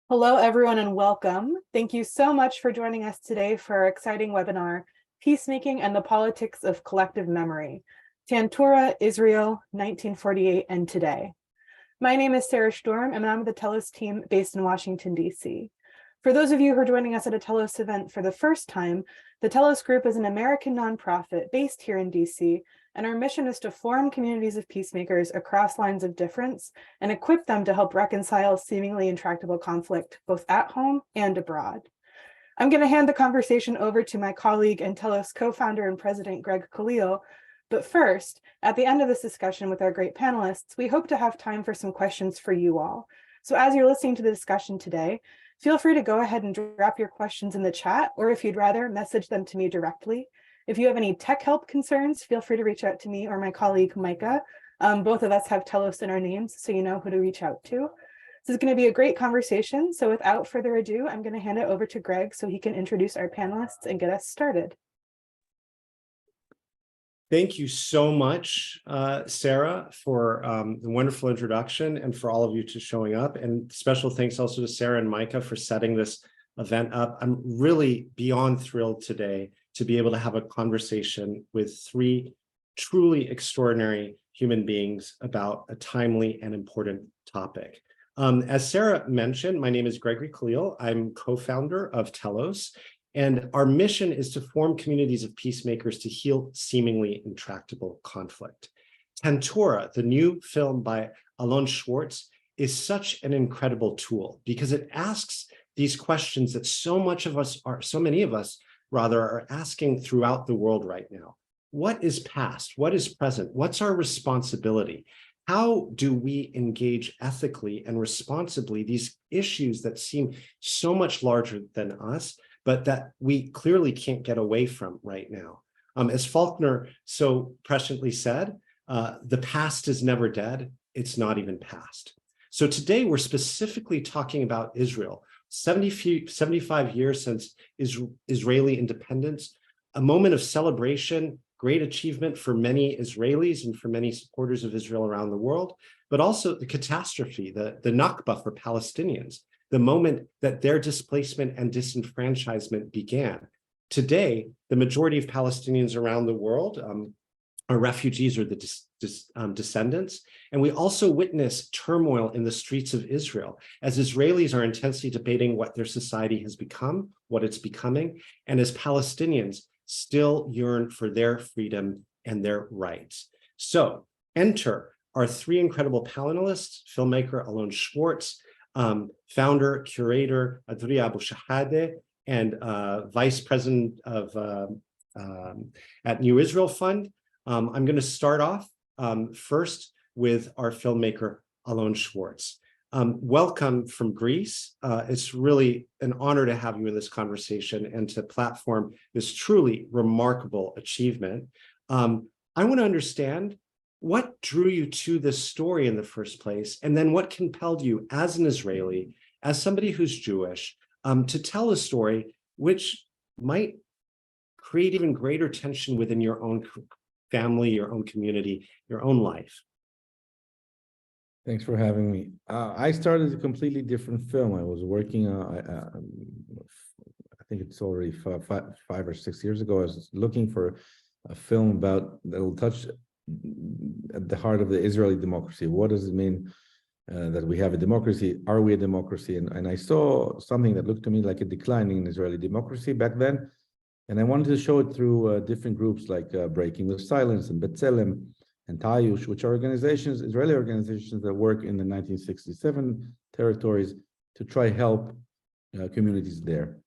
Hello, everyone, and welcome. Thank you so much for joining us today for our exciting webinar, Peacemaking and the Politics of Collective Memory, Tantura, Israel, 1948 and Today. My name is Sarah Sturm, and I'm the Telos team based in Washington, D.C. For those of you who are joining us at a Telos event for the first time, the Telos Group is an American nonprofit based here in D.C., and our mission is to form communities of peacemakers across lines of difference and equip them to help reconcile seemingly intractable conflict, both at home and abroad. I'm going to hand the conversation over to my colleague and Telos co-founder and president, Greg Khalil. But first, at the end of this discussion with our great panelists, we hope to have time for some questions for you all. So as you're listening to the discussion today, feel free to go ahead and drop your questions in the chat, or if you'd rather, message them to me directly. If you have any tech help concerns, feel free to reach out to me or my colleague, Micah. Both of us have Telos in our names, so you know who to reach out to. This is going to be a great conversation. So without further ado, I'm going to hand it over to Greg so he can introduce our panelists and get us started. Thank you so much, Sarah, for the wonderful introduction and for all of you to showing up. And special thanks also to Sarah and Micah for setting this event up. I'm really beyond thrilled today to be able to have a conversation with three truly extraordinary human beings about a timely and important topic. As Sarah mentioned, my name is Gregory Khalil. I'm co-founder of Telos, and our mission is to form communities of peacemakers to heal seemingly intractable conflict. Tantura, the new film by Alon Schwarz, is such an incredible tool because it asks these questions that so many of us are asking throughout the world right now. What is past? What is present? What's our responsibility? How do we engage ethically and responsibly these issues that seem so much larger than us, but that we clearly can't get away from right now? As Faulkner so presciently said, the past is never dead. It's not even past. So today we're specifically talking about Israel. 75 years since Israeli independence, a moment of celebration, great achievement for many Israelis and for many supporters of Israel around the world, but also the catastrophe, the Nakba for Palestinians, the moment that their displacement and disenfranchisement began. Today, the majority of Palestinians around the world are refugees or the descendants. And we also witness turmoil in the streets of Israel as Israelis are intensely debating what their society has become, what it's becoming, and as Palestinians still yearn for their freedom and their rights. So enter our three incredible panelists: filmmaker Alon Schwarz, founder, curator Adrieh Shehadeh, and vice president of at New Israel Fund. I'm going to start off first with our filmmaker, Alon Schwarz. Welcome from Greece. It's really an honor to have you in this conversation and to platform this truly remarkable achievement. I want to understand what drew you to this story in the first place, and then what compelled you as an Israeli, as somebody who's Jewish, to tell a story which might create even greater tension within your own family, your own community, your own life. Thanks for having me. I started a completely different film. I was working, I think it's already 5 or 6 years ago. I was looking for a film about that will touch at the heart of the Israeli democracy. What does it mean that we have a democracy? Are we a democracy? And I saw something that looked to me like a declining Israeli democracy back then. And I wanted to show it through different groups like Breaking the Silence and B'Tselem and Tayush, which are organizations, Israeli organizations that work in the 1967 territories to try help communities there.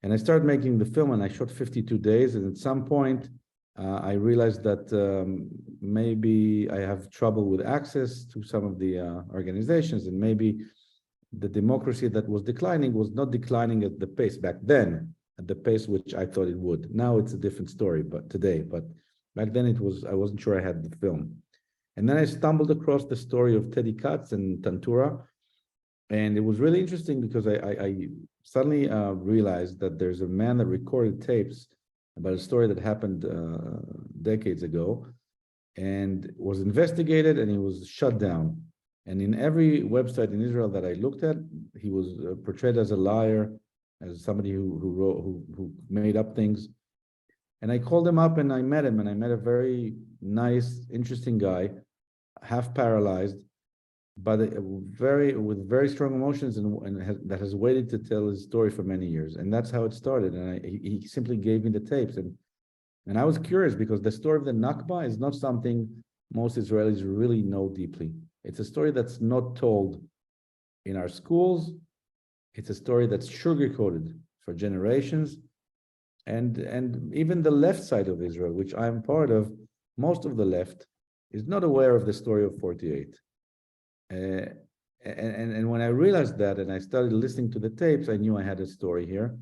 And I started making the film and I shot 52 days. And at some point, I realized that maybe I have trouble with access to some of the organizations, and maybe the democracy that was declining was not declining at the pace back then, at the pace which I thought it would. Now it's a different story, but back then I wasn't sure I had the film. And then I stumbled across the story of Teddy Katz and Tantura. And it was really interesting because I suddenly realized that there's a man that recorded tapes about a story that happened decades ago and was investigated and he was shut down. And in every website in Israel that I looked at, he was portrayed as a liar, as somebody who made up things. And I called him up and I met him, and I met a very nice, interesting guy, half paralyzed, but with very strong emotions, that has waited to tell his story for many years. And that's how it started. And he simply gave me the tapes. And I was curious, because the story of the Nakba is not something most Israelis really know deeply. It's a story that's not told in our schools. It's a story that's sugar-coated for generations. And even the left side of Israel, which I'm part of, most of the left is not aware of the story of 48. And when I realized that, and I started listening to the tapes, I knew I had a story here.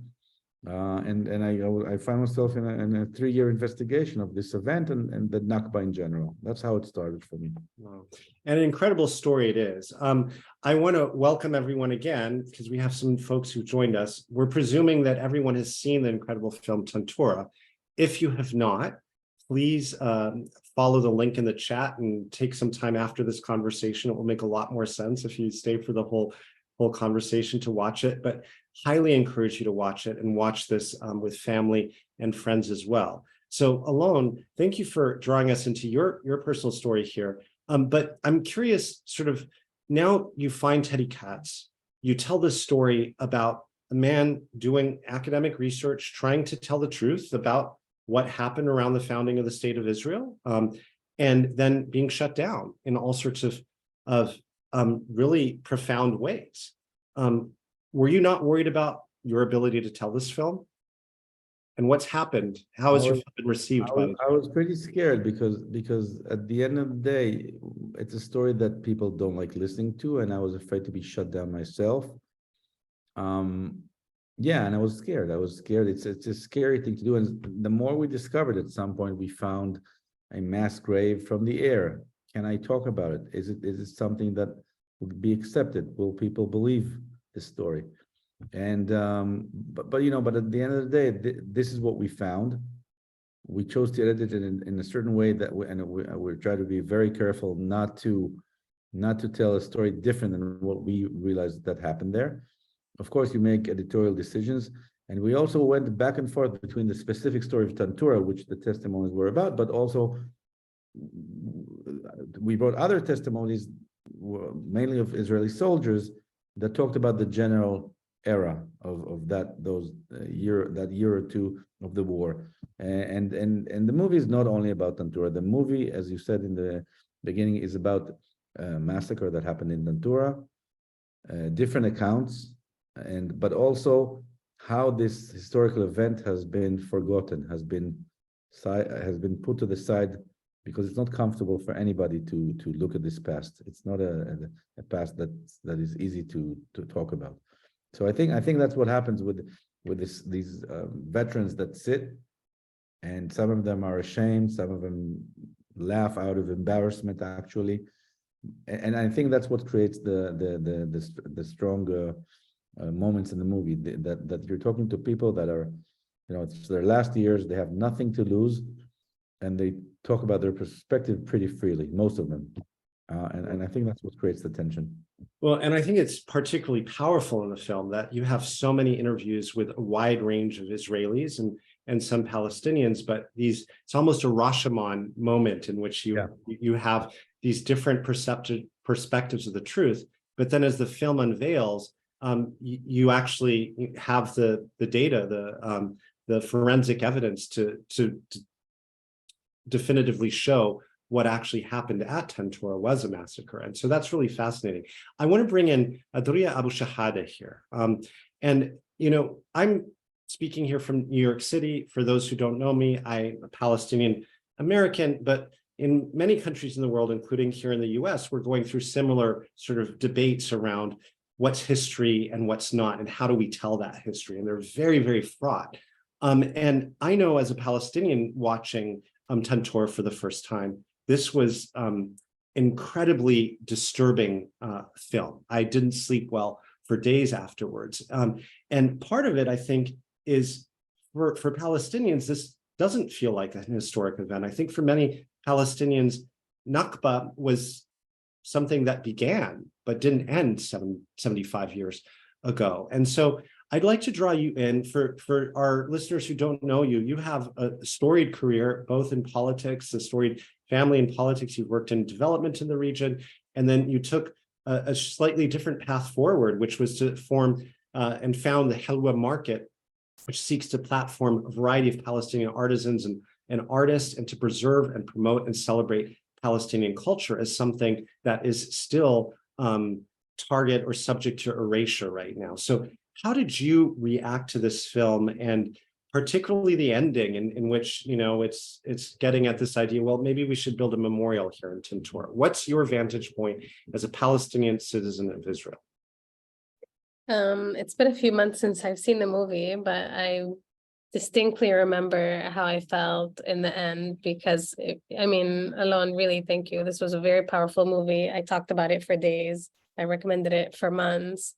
And I found myself in a 3-year investigation of this event and the Nakba in general. That's how it started for me. Wow. And an incredible story it is. I want to welcome everyone again, because we have some folks who joined us. We're presuming that everyone has seen the incredible film Tantura. If you have not, please follow the link in the chat and take some time after this conversation. It will make a lot more sense if you stay for the whole conversation to watch it, but highly encourage you to watch it and watch this with family and friends as well. So Alon, thank you for drawing us into your personal story here. But I'm curious, sort of, now you find Teddy Katz, you tell this story about a man doing academic research, trying to tell the truth about what happened around the founding of the state of Israel, and then being shut down in all sorts of really profound ways. Were you not worried about your ability to tell this film? And what's happened? How has your film been received by it? I was pretty scared because at the end of the day, it's a story that people don't like listening to, and I was afraid to be shut down myself. Yeah, and I was scared. It's a scary thing to do. And the more we discovered, at some point, we found a mass grave from the air. Can I talk about it? Is it something that would be accepted? Will people believe this story? And but at the end of the day, this is what we found. We chose to edit it in a certain way that we try to be very careful not to tell a story different than what we realized that happened there. Of course, you make editorial decisions, and we also went back and forth between the specific story of Tantura, which the testimonies were about, but also we brought other testimonies, mainly of Israeli soldiers, that talked about the general era of that year or two of the war. And the movie is not only about Tantura. The movie, as you said in the beginning, is about a massacre that happened in Tantura, different accounts, but also how this historical event has been forgotten, has been put to the side, because it's not comfortable for anybody to look at this past. It's not a past that is easy to talk about. So I think that's what happens with these veterans that sit, and some of them are ashamed, some of them laugh out of embarrassment, actually, and I think that's what creates the strong moments in the movie, that you're talking to people that are, it's their last years, they have nothing to lose, and they talk about their perspective pretty freely, most of them. And I think that's what creates the tension. Well, and I think it's particularly powerful in the film that you have so many interviews with a wide range of Israelis and some Palestinians, but it's almost a Rashomon moment in which you have these different perspectives of the truth. But then as the film unveils, you actually have the data, the forensic evidence to definitively show what actually happened at Tantura was a massacre. And so that's really fascinating. I want to bring in Adrieh Abou Shehadeh here. And, I'm speaking here from New York City. For those who don't know me, I'm a Palestinian American, but in many countries in the world, including here in the US, we're going through similar sort of debates around what's history and what's not, and how do we tell that history? And they're very, very fraught. And I know as a Palestinian watching Tantura for the first time, this was incredibly disturbing film. I didn't sleep well for days afterwards. And part of it, I think, is for Palestinians, this doesn't feel like an historic event. I think for many Palestinians, Nakba was something that began but didn't end 75 years ago. And so I'd like to draw you in for our listeners who don't know you. You have a storied career, both in politics, a storied family in politics. You've worked in development in the region, and then you took a slightly different path forward, which was to form and found the Hilweh market, which seeks to platform a variety of Palestinian artisans and artists, and to preserve and promote and celebrate Palestinian culture as something that is still target or subject to erasure right now. So how did you react to this film, and particularly the ending in which, you know, it's getting at this idea, well, maybe we should build a memorial here in Tantura. What's your vantage point as a Palestinian citizen of Israel? It's been a few months since I've seen the movie, but I distinctly remember how I felt in the end, because Alon, really, thank you. This was a very powerful movie. I talked about it for days. I recommended it for months.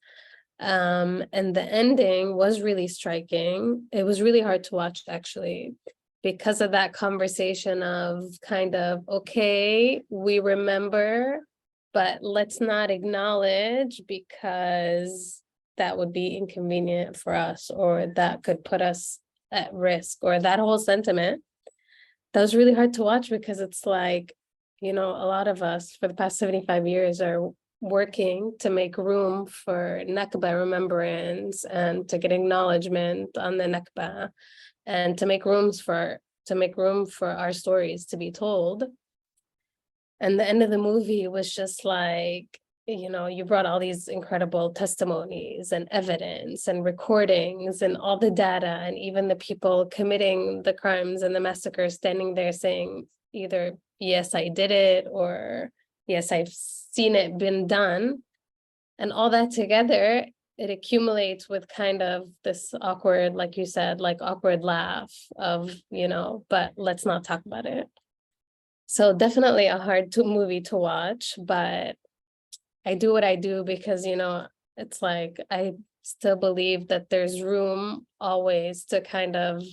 And the ending was really striking. It was really hard to watch, actually, because of that conversation of kind of, okay, we remember, but let's not acknowledge because that would be inconvenient for us, or that could put us at risk, or that whole sentiment. That was really hard to watch, because it's like, you know, a lot of us for the past 75 years are working to make room for Nakba remembrance and to get acknowledgement on the Nakba, and to make room for our stories to be told. And the end of the movie was just like, you know, you brought all these incredible testimonies and evidence and recordings and all the data, and even the people committing the crimes and the massacres standing there saying either, yes, I did it, or yes, I've seen it been done. And all that together, it accumulates with kind of this awkward, like you said, like awkward laugh of, you know, but let's not talk about it. So definitely a hard movie to watch, but I do what I do because, you know, it's like, I still believe that there's room always to kind of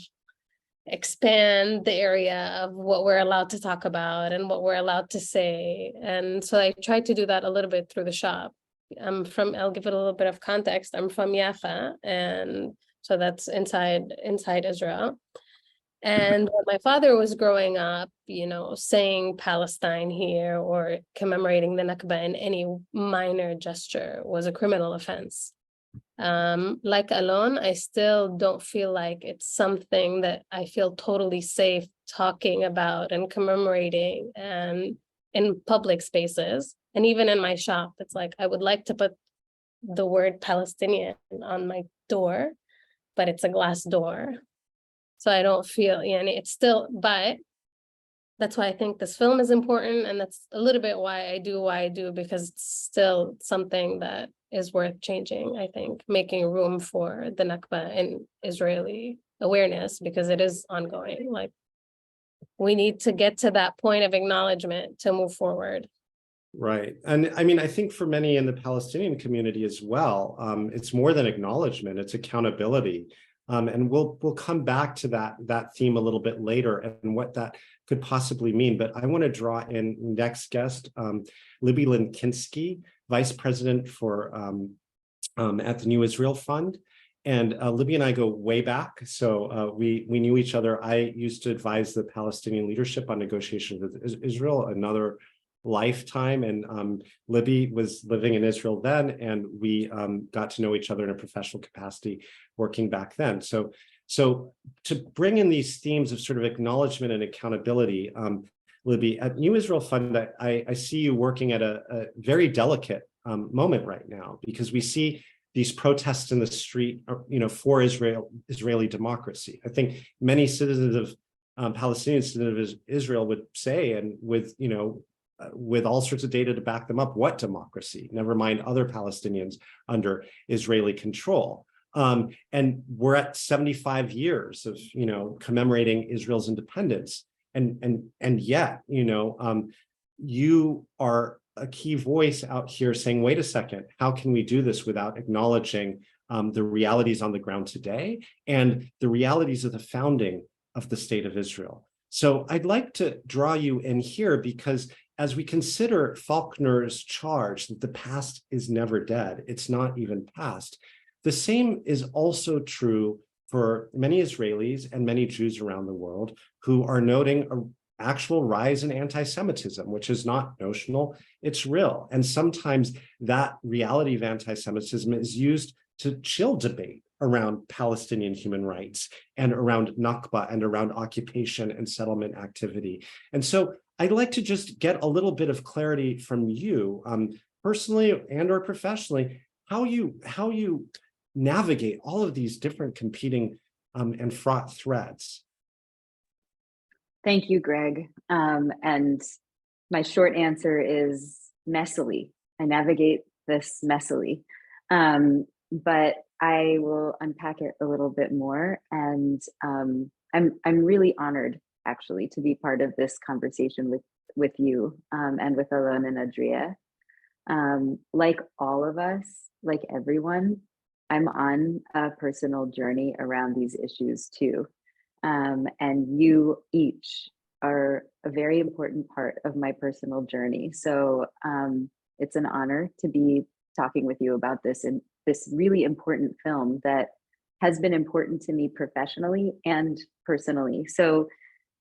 expand the area of what we're allowed to talk about and what we're allowed to say. And so I try to do that a little bit through the shop. I'll give it a little bit of context. I'm from Jaffa, and so that's inside Israel. And when my father was growing up, you know, saying Palestine here or commemorating the Nakba in any minor gesture was a criminal offense. Like Alon, I still don't feel like it's something that I feel totally safe talking about and commemorating and in public spaces. And even in my shop, it's like, I would like to put the word Palestinian on my door, but it's a glass door. So I don't feel, and it's still, but that's why I think this film is important. And that's a little bit why I do, because it's still something that is worth changing, I think, making room for the Nakba and Israeli awareness, because it is ongoing. Like, we need to get to that point of acknowledgement to move forward. Right. And I mean, I think for many in the Palestinian community as well, it's more than acknowledgement, it's accountability. And we'll come back to that theme a little bit later and what that could possibly mean. But I want to draw in next guest, Libby Lenkinski, Vice President for at the New Israel Fund. And Libby and I go way back. So we knew each other. I used to advise the Palestinian leadership on negotiations with Israel, another lifetime. And Libby was living in Israel then, and we got to know each other in a professional capacity working back then. So to bring in these themes of sort of acknowledgement and accountability, Libby, at New Israel Fund, I see you working at a very delicate moment right now, because we see these protests in the street, you know, for Israeli democracy. I think many citizens of Palestinian citizens of Israel would say, and with, you know, with all sorts of data to back them up, what democracy, never mind other Palestinians under Israeli control. And we're at 75 years of, you know, commemorating Israel's independence. And yet, you know, you are a key voice out here saying, wait a second, how can we do this without acknowledging the realities on the ground today and the realities of the founding of the state of Israel? So I'd like to draw you in here, because as we consider Faulkner's charge that the past is never dead, it's not even past, the same is also true for many Israelis and many Jews around the world who are noting an actual rise in anti-Semitism, which is not notional, it's real. And sometimes that reality of anti-Semitism is used to chill debate around Palestinian human rights and around Nakba and around occupation and settlement activity. And so I'd like to just get a little bit of clarity from you, personally and or professionally, how you navigate all of these different competing and fraught threads. Thank you, Greg. And my short answer is messily. I navigate this messily. But I will unpack it a little bit more. And I'm really honored, actually, to be part of this conversation with you and with Alon and Adrieh. Like all of us, like everyone, I'm on a personal journey around these issues too. And you each are a very important part of my personal journey. So it's an honor to be talking with you about this and this really important film that has been important to me professionally and personally. So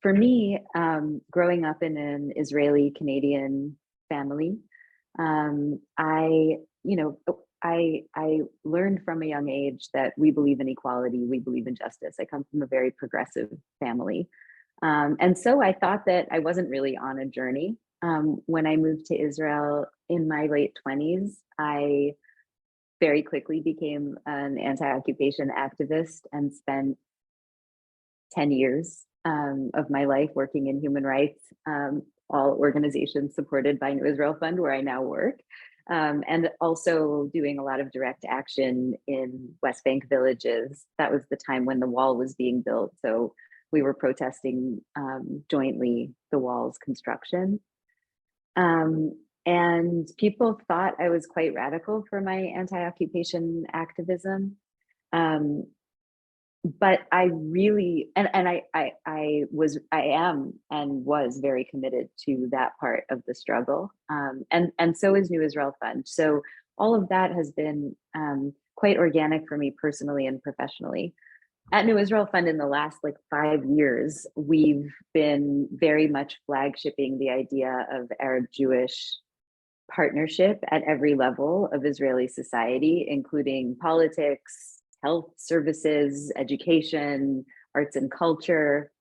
for me, growing up in an Israeli Canadian family, I learned from a young age that we believe in equality, we believe in justice. I come from a very progressive family. And so I thought that I wasn't really on a journey. When I moved to Israel in my late 20s, I very quickly became an anti-occupation activist and spent 10 years of my life working in human rights, all organizations supported by New Israel Fund, where I now work. And also doing a lot of direct action in West Bank villages. That was the time when the wall was being built. So we were protesting jointly the wall's construction. And people thought I was quite radical for my anti-occupation activism. But I really, I am and was very committed to that part of the struggle. And so is New Israel Fund. So all of that has been quite organic for me personally and professionally. At New Israel Fund in the last 5 years, we've been very much flagshipping the idea of Arab-Jewish partnership at every level of Israeli society, including politics, health services, education, arts and culture.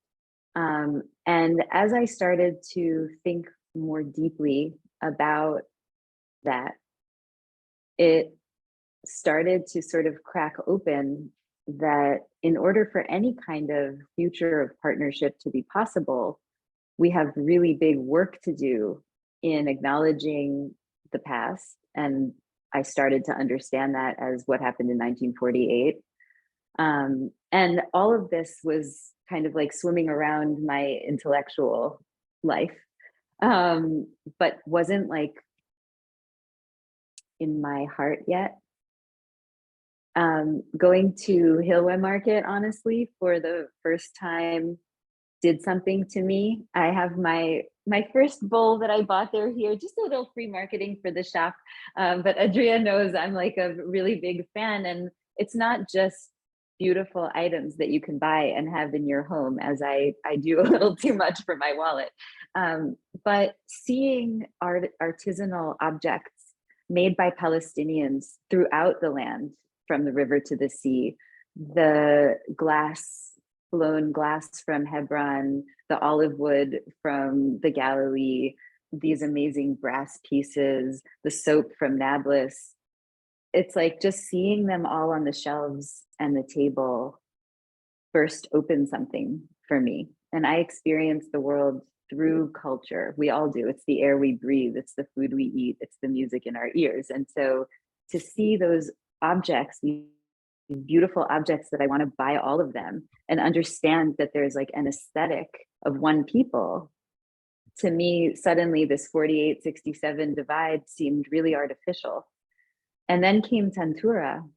And as I started to think more deeply about that, it started to sort of crack open that in order for any kind of future of partnership to be possible, we have really big work to do in acknowledging the past. And I started to understand that as what happened in 1948. And all of this was kind of like swimming around my intellectual life, but wasn't in my heart yet. Going to Hilweh market, honestly, for the first time did something to me. I have my first bowl that I bought there here, just a little free marketing for the shop. But Adrieh knows I'm a really big fan, and it's not just beautiful items that you can buy and have in your home, as I do a little too much for my wallet. But seeing artisanal objects made by Palestinians throughout the land, from the river to the sea, the blown glass from Hebron, the olive wood from the Galilee, these amazing brass pieces, the soap from Nablus. It's just seeing them all on the shelves and the table first opened something for me. And I experience the world through culture. We all do. It's the air we breathe. It's the food we eat. It's the music in our ears. And so to see those objects, these beautiful objects that I want to buy all of them and understand that there's an aesthetic of one people, to me, suddenly this 48-67 divide seemed really artificial. And then came Tantura,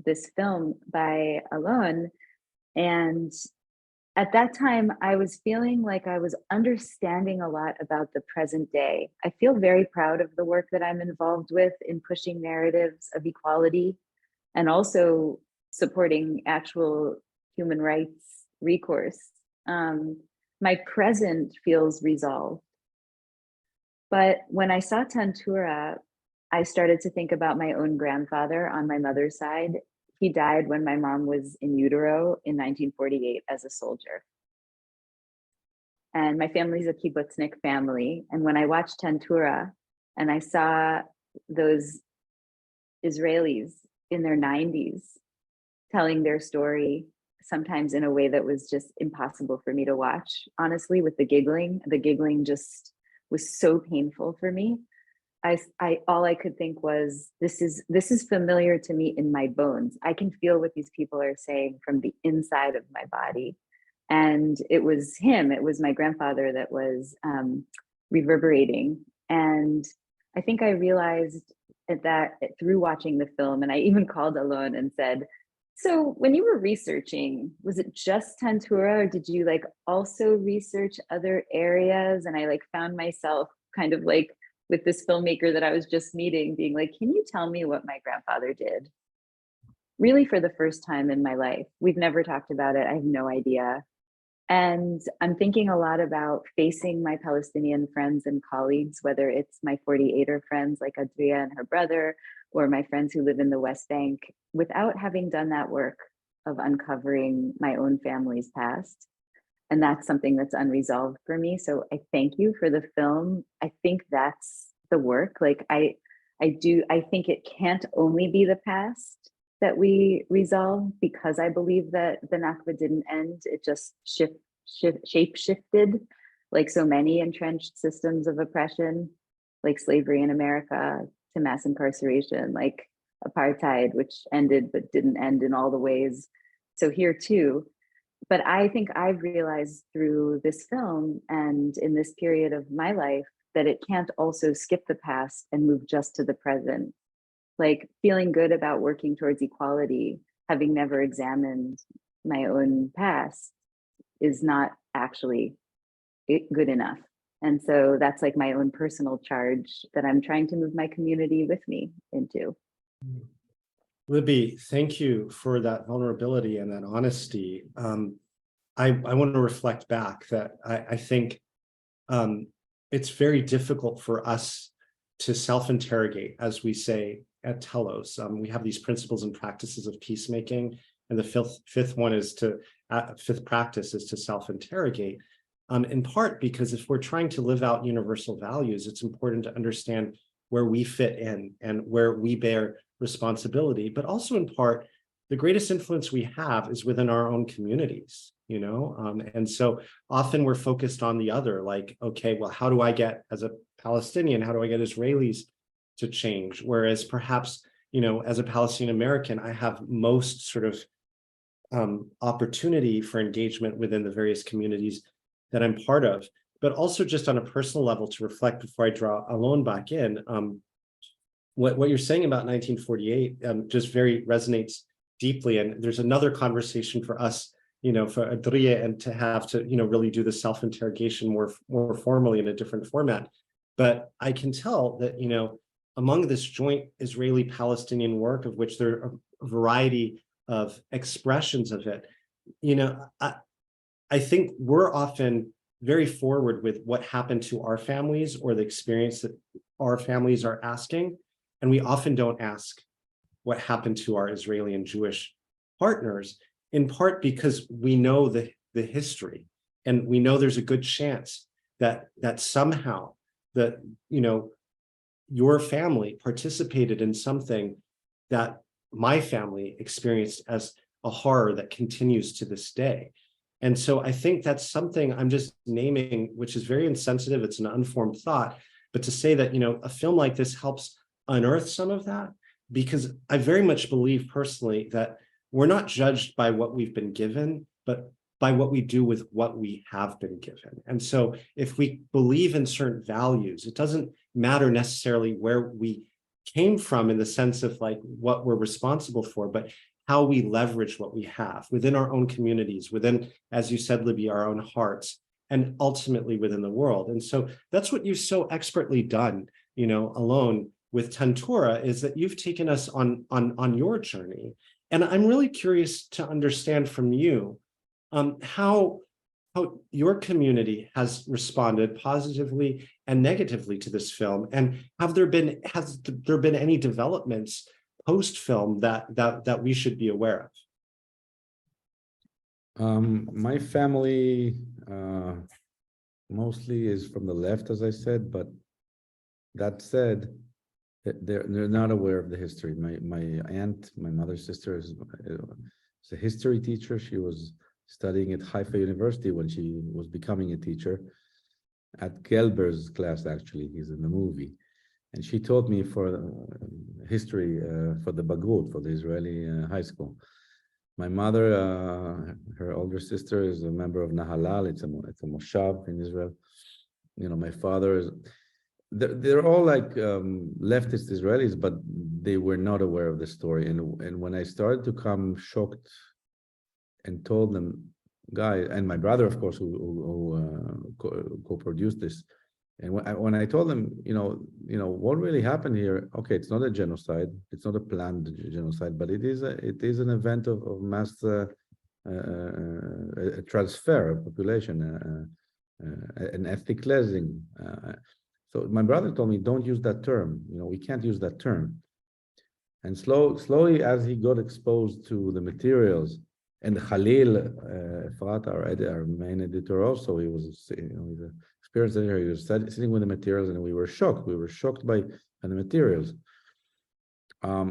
this film by Alon, and at that time, I was feeling like I was understanding a lot about the present day. I feel very proud of the work that I'm involved with in pushing narratives of equality and also supporting actual human rights recourse. My present feels resolved. But when I saw Tantura, I started to think about my own grandfather on my mother's side. He died when my mom was in utero in 1948 as a soldier. And my family's a kibbutznik family. And when I watched Tantura and I saw those Israelis in their 90s telling their story, sometimes in a way that was just impossible for me to watch, honestly, with the giggling just was so painful for me. All I could think was, this is familiar to me in my bones. I can feel what these people are saying from the inside of my body. And it was him, it was my grandfather that was reverberating. And I think I realized that through watching the film, and I even called Alon and said, so when you were researching, was it just Tantura, or did you like also research other areas? And I like found myself kind of like with this filmmaker that I was just meeting being like, can you tell me what my grandfather did? Really for the first time in my life. We've never talked about it. I have no idea. And I'm thinking a lot about facing my Palestinian friends and colleagues, whether it's my 48er friends like Adrieh and her brother, or my friends who live in the West Bank, without having done that work of uncovering my own family's past. And that's something that's unresolved for me. So I thank you for the film. I think that's the work. Like I think it can't only be the past that we resolve, because I believe that the Nakba didn't end. It just shape shifted, like so many entrenched systems of oppression, like slavery in America, to mass incarceration, like apartheid, which ended but didn't end in all the ways. So here too. But I think I've realized through this film and in this period of my life that it can't also skip the past and move just to the present. Like feeling good about working towards equality, having never examined my own past, is not actually good enough. And so that's like my own personal charge that I'm trying to move my community with me into. Libby, thank you for that vulnerability and that honesty. I want to reflect back that I think it's very difficult for us to self-interrogate, as we say at Telos. We have these principles and practices of peacemaking, and the fifth practice is to self-interrogate. In part because if we're trying to live out universal values, it's important to understand where we fit in and where we bear responsibility, but also in part, the greatest influence we have is within our own communities, you know? And so often we're focused on the other, like, okay, well, how do I get, as a Palestinian, how do I get Israelis to change? Whereas perhaps, you know, as a Palestinian American, I have most sort of opportunity for engagement within the various communities that I'm part of, but also just on a personal level to reflect before I draw Alon back in. What you're saying about 1948 just very resonates deeply. And there's another conversation for us, you know, for Adrieh, and to have to, you know, really do the self-interrogation more formally in a different format. But I can tell that, you know, among this joint Israeli-Palestinian work, of which there are a variety of expressions of it, you know, I think we're often very forward with what happened to our families or the experience that our families are asking. And we often don't ask what happened to our Israeli and Jewish partners, in part because we know the history, and we know there's a good chance that somehow that, you know, your family participated in something that my family experienced as a horror that continues to this day. And so I think that's something I'm just naming, which is very insensitive. It's an unformed thought, but to say that, you know, a film like this helps unearth some of that, because I very much believe personally that we're not judged by what we've been given, but by what we do with what we have been given. And so if we believe in certain values, it doesn't matter necessarily where we came from in the sense of like what we're responsible for, but how we leverage what we have within our own communities, within, as you said, Libby, our own hearts, and ultimately within the world. And so that's what you've so expertly done, Alon, with Tantura, is that you've taken us on your journey. And I'm really curious to understand from you how your community has responded positively and negatively to this film, and has there been any developments post-film that we should be aware of? My family mostly is from the left, as I said, but that said, they're not aware of the history. My aunt, my mother's sister, is a history teacher. She was studying at Haifa University when she was becoming a teacher. At Gelber's class, actually, he's in the movie. And she taught me for history for the Bagrut, for the Israeli high school. My mother, her older sister, is a member of Nahalal. It's a moshav in Israel. My father is. They're all like leftist Israelis, but they were not aware of the story. And when I started to come shocked and told them, and my brother, of course, who co-produced this, and when I told them, what really happened here? Okay, it's not a genocide, it's not a planned genocide, but it is an event of mass a transfer of population, an ethnic cleansing. So my brother told me, don't use that term. We can't use that term. And slowly, as he got exposed to the materials, and Khalil, our main editor, also, he was, he's an experienced editor. He was sitting with the materials, and we were shocked. We were shocked by the materials.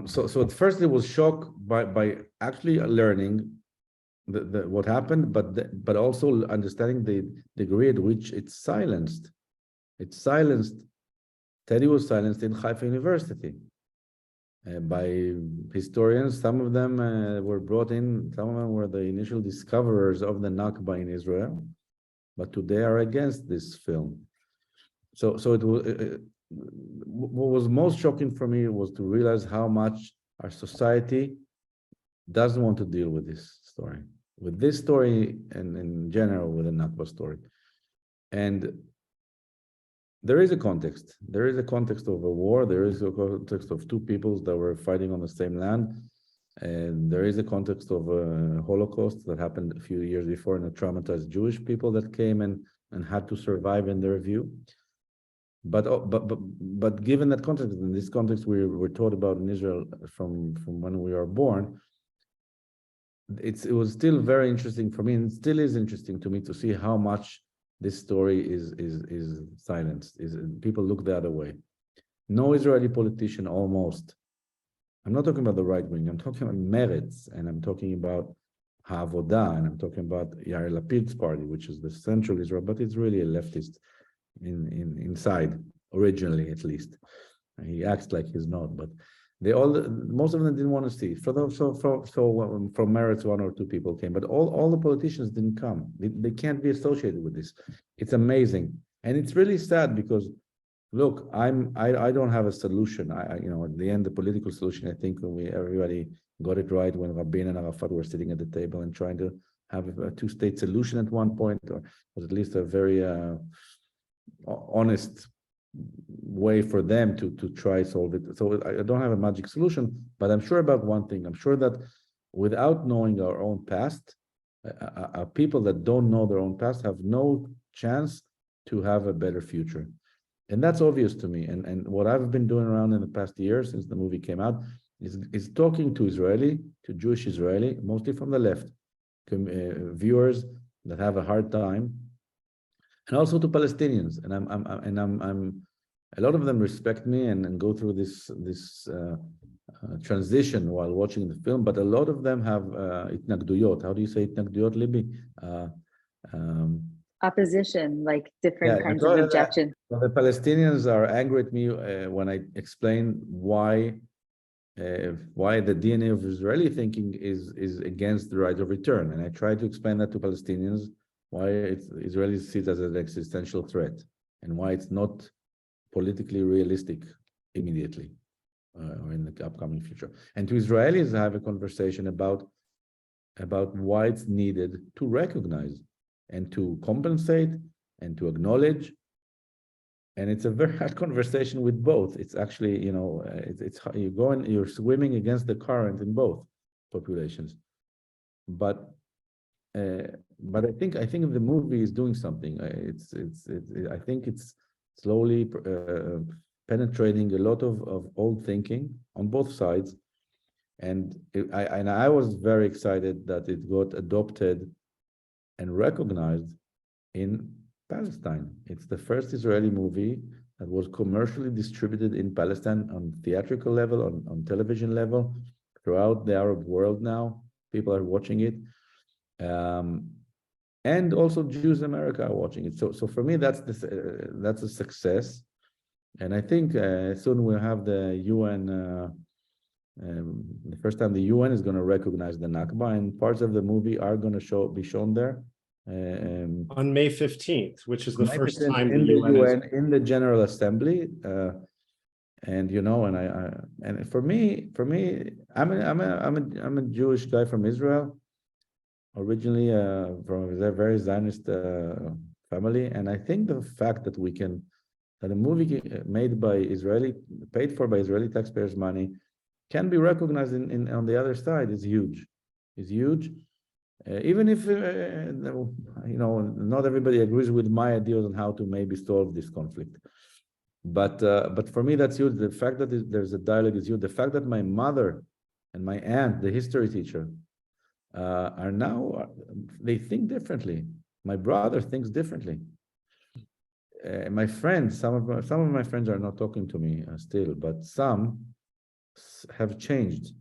So at first, it was shock by actually learning what happened, but also understanding the degree at which it's silenced. Teddy was silenced in Haifa University by historians. Some of them were brought in, some of them were the initial discoverers of the Nakba in Israel, but today are against this film. So it was, what was most shocking for me was to realize how much our society doesn't want to deal with this story, and in general with the Nakba story. And there is a context. There is a context of a war. There is a context of two peoples that were fighting on the same land. And there is a context of a Holocaust that happened a few years before, and a traumatized Jewish people that came and had to survive in their view. But given that context, in this context we were taught about in Israel from when we were born, it was still very interesting for me, and it still is interesting to me to see how much this story is silenced. People look the other way. No Israeli politician, almost. I'm not talking about the right wing. I'm talking about Meretz, and I'm talking about Ha'avodah, and I'm talking about Yair Lapid's party, which is the central Israel, but it's really a leftist inside, originally at least. He acts like he's not, but most of them didn't want to see. From Meretz, one or two people came, but all the politicians didn't come. They can't be associated with this. It's amazing, and it's really sad because, look, I don't have a solution. At the end, the political solution, I think everybody got it right when Rabin and Arafat were sitting at the table and trying to have a two-state solution at one point, or was at least a very honest way for them to try solve it. So I don't have a magic solution, but I'm sure about one thing. I'm sure that without knowing our own past, people that don't know their own past have no chance to have a better future. And that's obvious to me. And what I've been doing around in the past year since the movie came out is talking to Jewish Israeli, mostly from the left, viewers that have a hard time, and also to Palestinians. And I'm a lot of them respect me and go through this transition while watching the film, but a lot of them have itnagduyot. How do you say itnagduyot, Libby? Opposition, like different kinds of objection. The Palestinians are angry at me when I explain why the DNA of Israeli thinking is against the right of return, and I try to explain that to Palestinians why Israelis see it as an existential threat and why it's not politically realistic immediately. or in the upcoming future. And to Israelis, have a conversation about why it's needed to recognize and to compensate and to acknowledge. And it's a very hard conversation with both. It's actually, you're swimming against the current in both populations. But I think the movie is doing something. I think it's slowly penetrating a lot of old thinking on both sides. And I was very excited that it got adopted and recognized in Palestine. It's the first Israeli movie that was commercially distributed in Palestine on theatrical level, on television level, throughout the Arab world now. People are watching it. And also Jews in America are watching it. So for me, that's a success. And I think soon we'll have the UN, the first time the UN is going to recognize the Nakba, and parts of the movie are going to be shown there. On May 15th, which is the first time in the UN in the General Assembly, and for me, I'm a Jewish guy from Israel, originally from a very Zionist family, and I think the fact that that a movie made by paid for by Israeli taxpayers' money, can be recognized on the other side is huge. Even if not everybody agrees with my ideas on how to maybe solve this conflict, but for me that's huge. The fact that there's a dialogue is huge. The fact that my mother and my aunt, the history teacher, are now they think differently. My brother thinks differently. My friends, some of my friends are not talking to me still, but some have changed.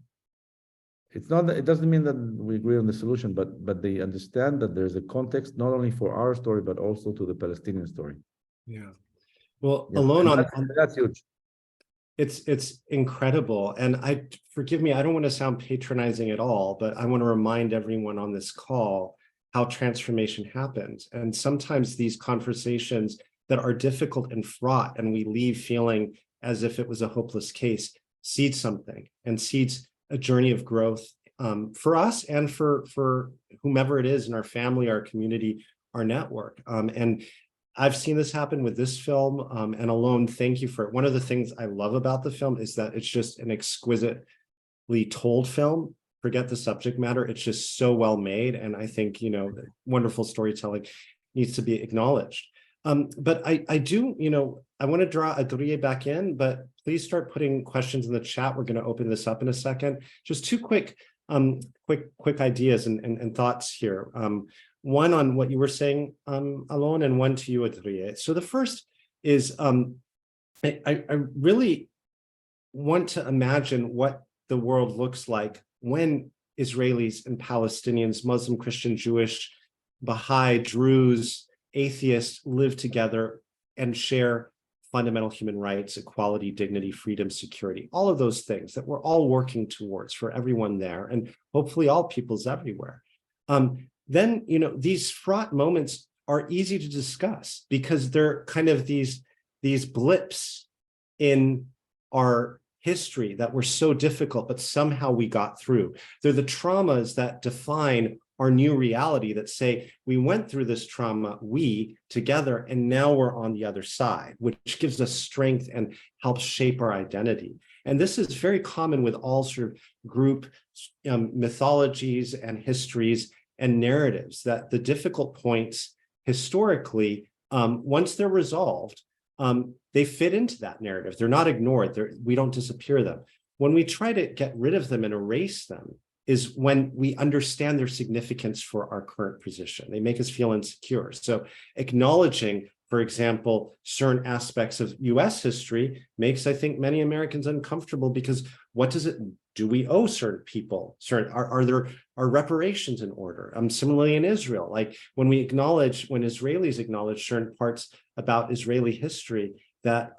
It's not that it doesn't mean that we agree on the solution, but they understand that there's a context not only for our story but also to the Palestinian story. Yeah. Well, Yeah. Alon, that's huge. It's incredible. And forgive me, I don't want to sound patronizing at all, but I want to remind everyone on this call how transformation happens. And sometimes these conversations that are difficult and fraught, and we leave feeling as if it was a hopeless case, seeds something and seeds a journey of growth for us and for whomever it is in our family, our community, our network. And I've seen this happen with this film, and Alon, thank you for it. One of the things I love about the film is that it's just an exquisitely told film. Forget the subject matter. It's just so well made. And I think, wonderful storytelling needs to be acknowledged. But I do, I want to draw Adrieh back in, but please start putting questions in the chat. We're going to open this up in a second. Just two quick ideas and thoughts here. One on what you were saying, Alon, and one to you, Adrieh. So the first is I really want to imagine what the world looks like when Israelis and Palestinians, Muslim, Christian, Jewish, Baha'i, Druze, atheists live together and share fundamental human rights, equality, dignity, freedom, security, all of those things that we're all working towards for everyone there, and hopefully all peoples everywhere. Then, these fraught moments are easy to discuss because they're kind of these blips in our history that were so difficult, but somehow we got through. They're the traumas that define our new reality, that say we went through this trauma, we together, and now we're on the other side, which gives us strength and helps shape our identity. And this is very common with all sort of group mythologies and histories and narratives, that the difficult points historically, once they're resolved, they fit into that narrative. They're not ignored. We don't disappear them. When we try to get rid of them and erase them is when we understand their significance for our current position. They make us feel insecure. So acknowledging, for example, certain aspects of US history makes, I think, many Americans uncomfortable, because what does it do? We owe certain people, are reparations in order? Similarly in Israel, like when Israelis acknowledge certain parts about Israeli history that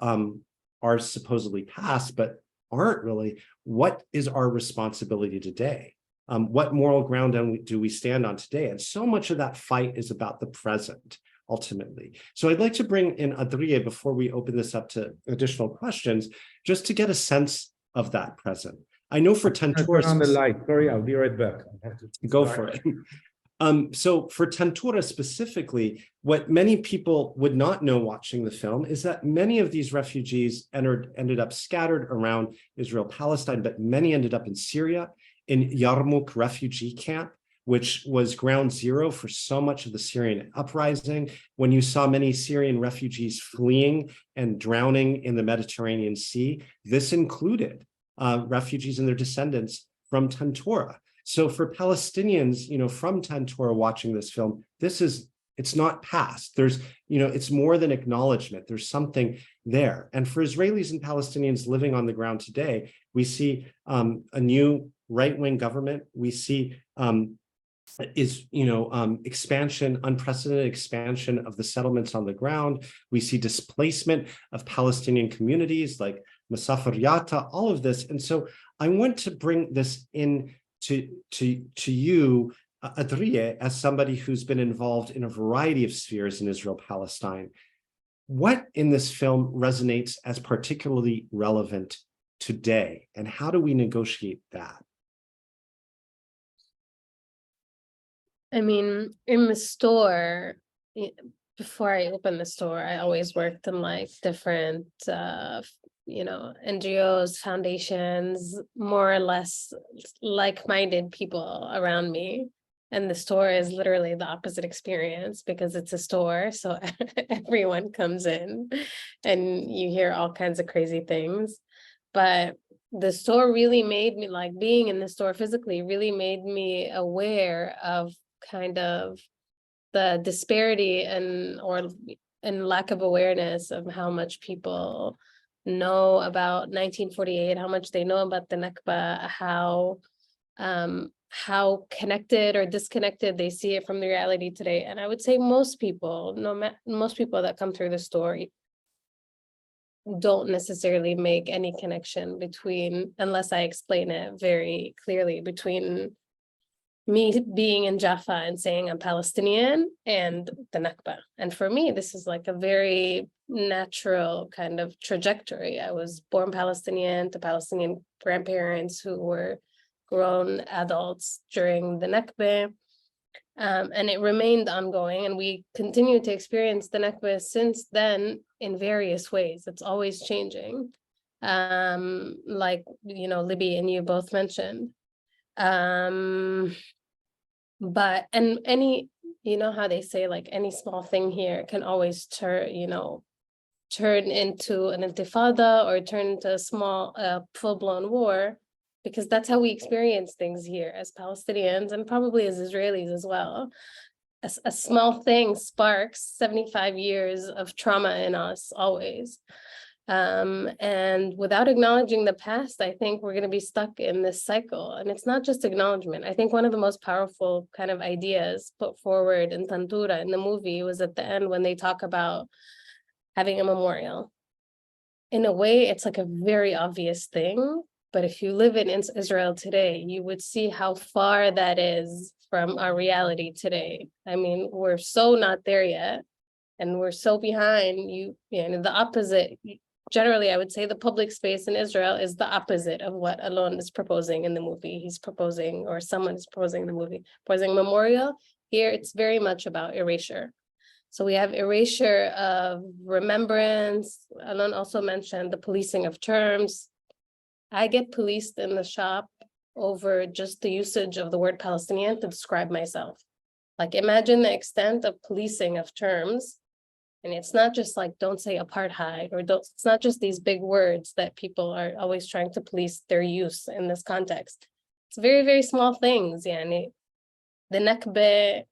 are supposedly past, but aren't really, what is our responsibility today? What moral ground do we stand on today? And so much of that fight is about the present, ultimately. So I'd like to bring in Adrieh before we open this up to additional questions, just to get a sense of that present. I know for Tantura, Turn on the light. Sorry, I'll be right back. I have to go start. for it. So for Tantura specifically, what many people would not know watching the film is that many of these refugees ended up scattered around Israel, Palestine, but many ended up in Syria, in Yarmouk refugee camp, which was ground zero for so much of the Syrian uprising. When you saw many Syrian refugees fleeing and drowning in the Mediterranean Sea, this included refugees and their descendants from Tantura. So for Palestinians, from Tantura watching this film, it's not past. There's, it's more than acknowledgement. There's something there. And for Israelis and Palestinians living on the ground today, we see a new right-wing government. We see expansion, unprecedented expansion of the settlements on the ground. We see displacement of Palestinian communities like Massacre, all of this. And so I want to bring this in to you, Adrieh, as somebody who's been involved in a variety of spheres in Israel, Palestine. What in this film resonates as particularly relevant today, and how do we negotiate that? I mean, in the store, before I opened the store, I always worked in like different, NGOs, foundations, more or less like-minded people around me. And the store is literally the opposite experience because it's a store. So everyone comes in and you hear all kinds of crazy things. But the store really made me, like being in the store physically really made me aware of kind of the disparity and lack of awareness of how much people know about 1948, how much they know about the Nakba, how connected or disconnected they see it from the reality today. And I would say most people that come through the story don't necessarily make any connection between, unless I explain it very clearly, between me being in Jaffa and saying I'm Palestinian and the Nakba. And for me, this is like a very natural kind of trajectory. I was born Palestinian to Palestinian grandparents who were grown adults during the Nakba. And it remained ongoing, and we continue to experience the Nakba since then in various ways. It's always changing. Like, Libby and you both mentioned. But any, how they say, like any small thing here can always turn into an intifada or turn into a small full-blown war, because that's how we experience things here as Palestinians and probably as Israelis as well. A small thing sparks 75 years of trauma in us always. And without acknowledging the past, I think we're going to be stuck in this cycle. And it's not just acknowledgement. I think one of the most powerful kind of ideas put forward in Tantura in the movie was at the end when they talk about having a memorial. In a way, it's like a very obvious thing. But if you live in Israel today, you would see how far that is from our reality today. I mean, we're so not there yet. And we're so behind the opposite. Generally, I would say the public space in Israel is the opposite of what Alon is proposing in the movie. He's proposing, or someone is proposing in the movie, proposing memorial. Here, it's very much about erasure. So we have erasure of remembrance. Alon also mentioned the policing of terms. I get policed in the shop over just the usage of the word Palestinian to describe myself. Like, imagine the extent of policing of terms. And it's not just like, don't say apartheid, or it's not just these big words that people are always trying to police their use in this context. It's very, very small things, the Nakba,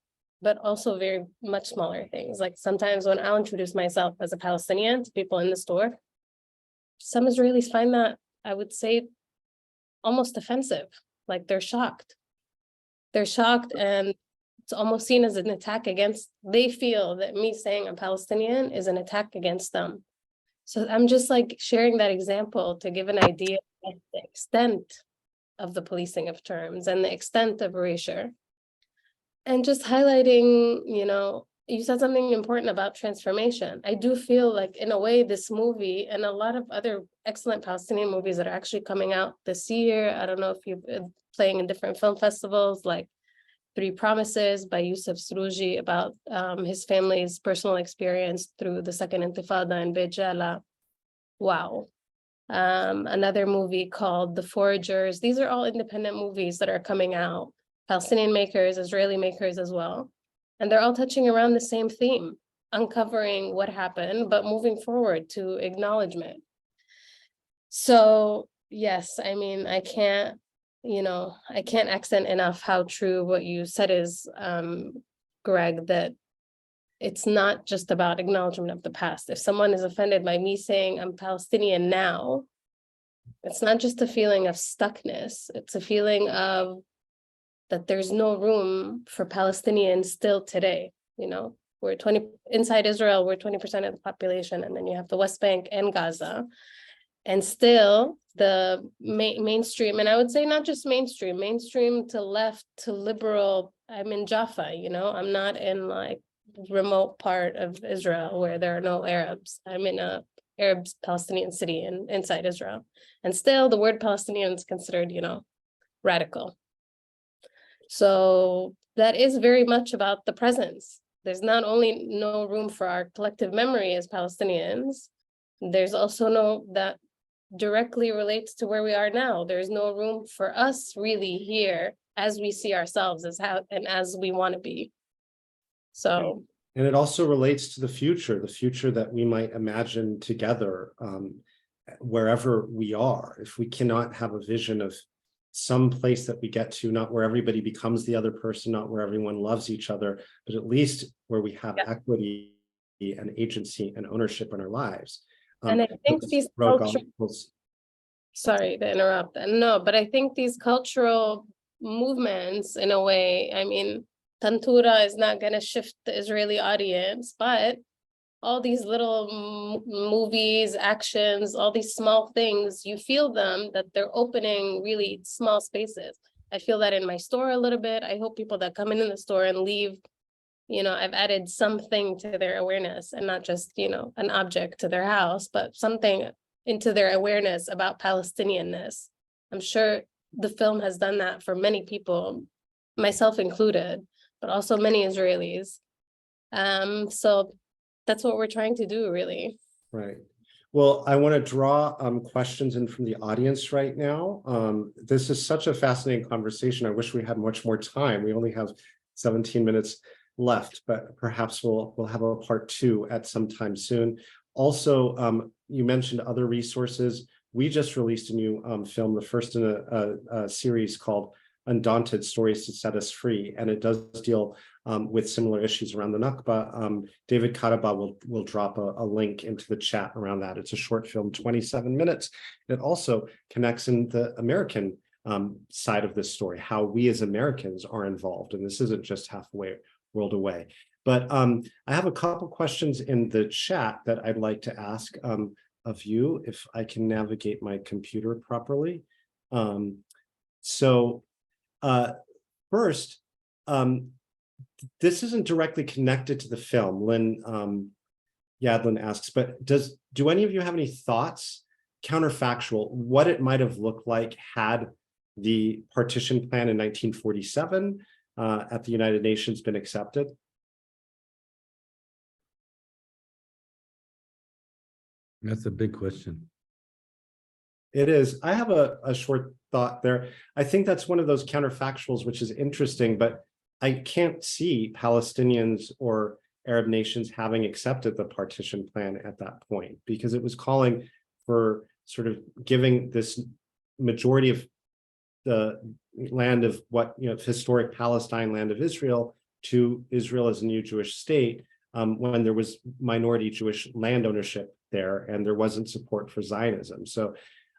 but also very much smaller things. Like sometimes when I'll introduce myself as a Palestinian to people in the store, some Israelis find that, I would say, almost offensive. Like they're shocked. They're shocked, and it's almost seen as an attack against, they feel that me saying I'm Palestinian is an attack against them. So I'm just like sharing that example to give an idea of the extent of the policing of terms and the extent of erasure. And just highlighting, you said something important about transformation. I do feel like, in a way, this movie and a lot of other excellent Palestinian movies that are actually coming out this year. I don't know if you've been playing in different film festivals, like Three Promises by Youssef Srouji, about his family's personal experience through the Second Intifada in Beit Jala. Wow. Another movie called The Foragers. These are all independent movies that are coming out, Palestinian makers, Israeli makers as well. And they're all touching around the same theme, uncovering what happened, but moving forward to acknowledgement. So yes, I mean, I can't accent enough how true what you said is, Greg, that it's not just about acknowledgement of the past. If someone is offended by me saying I'm Palestinian now, it's not just a feeling of stuckness, it's a feeling of that there's no room for Palestinians still today. We're inside Israel, we're 20% of the population, and then you have the West Bank and Gaza. And still the mainstream, and I would say not just mainstream to left, to liberal. I'm in Jaffa, I'm not in like remote part of Israel where there are no Arabs. I'm in a Arab Palestinian city inside Israel. And still the word Palestinian is considered, radical. So that is very much about the presence. There's not only no room for our collective memory as Palestinians, there's also that directly relates to where we are now. There's no room for us really here as we see ourselves as we want to be. So. And it also relates to the future that we might imagine together, wherever we are. If we cannot have a vision of some place that we get to, not where everybody becomes the other person, not where everyone loves each other, but at least where we have equity and agency and ownership in our lives. And I think these sorry to interrupt. No, but I think these cultural movements, in a way, I mean, Tantura is not going to shift the Israeli audience, but all these little movies, actions, all these small things, you feel them, that they're opening really small spaces. I feel that in my store a little bit. I hope people that come in the store and leave, I've added something to their awareness, and not just, an object to their house, but something into their awareness about Palestinianness. I'm sure the film has done that for many people, myself included, but also many Israelis. So that's what we're trying to do, really. Right. Well, I want to draw questions in from the audience right now. This is such a fascinating conversation. I wish we had much more time. We only have 17 minutes left, but perhaps we'll have a part 2 at some time soon. Also, you mentioned other resources. We just released a new film, the first in a series called Undaunted: Stories to Set Us Free, and it does deal with similar issues around the Nakba. David Karaba will drop a link into the chat around that. It's a short film, 27 minutes. It also connects in the American side of this story, how we as Americans are involved, and this isn't just halfway world away. But I have a couple questions in the chat that I'd like to ask of you, if I can navigate my computer properly. First, this isn't directly connected to the film. Lynn Yadlin asks, but do any of you have any thoughts, counterfactual, what it might have looked like had the partition plan in 1947 at the United Nations been accepted? That's a big question. It is. I have a short thought there. I think that's one of those counterfactuals, which is interesting, but I can't see Palestinians or Arab nations having accepted the partition plan at that point, because it was calling for sort of giving this majority of the land of what, historic Palestine, land of Israel, to Israel as a new Jewish state, when there was minority Jewish land ownership there and there wasn't support for Zionism. So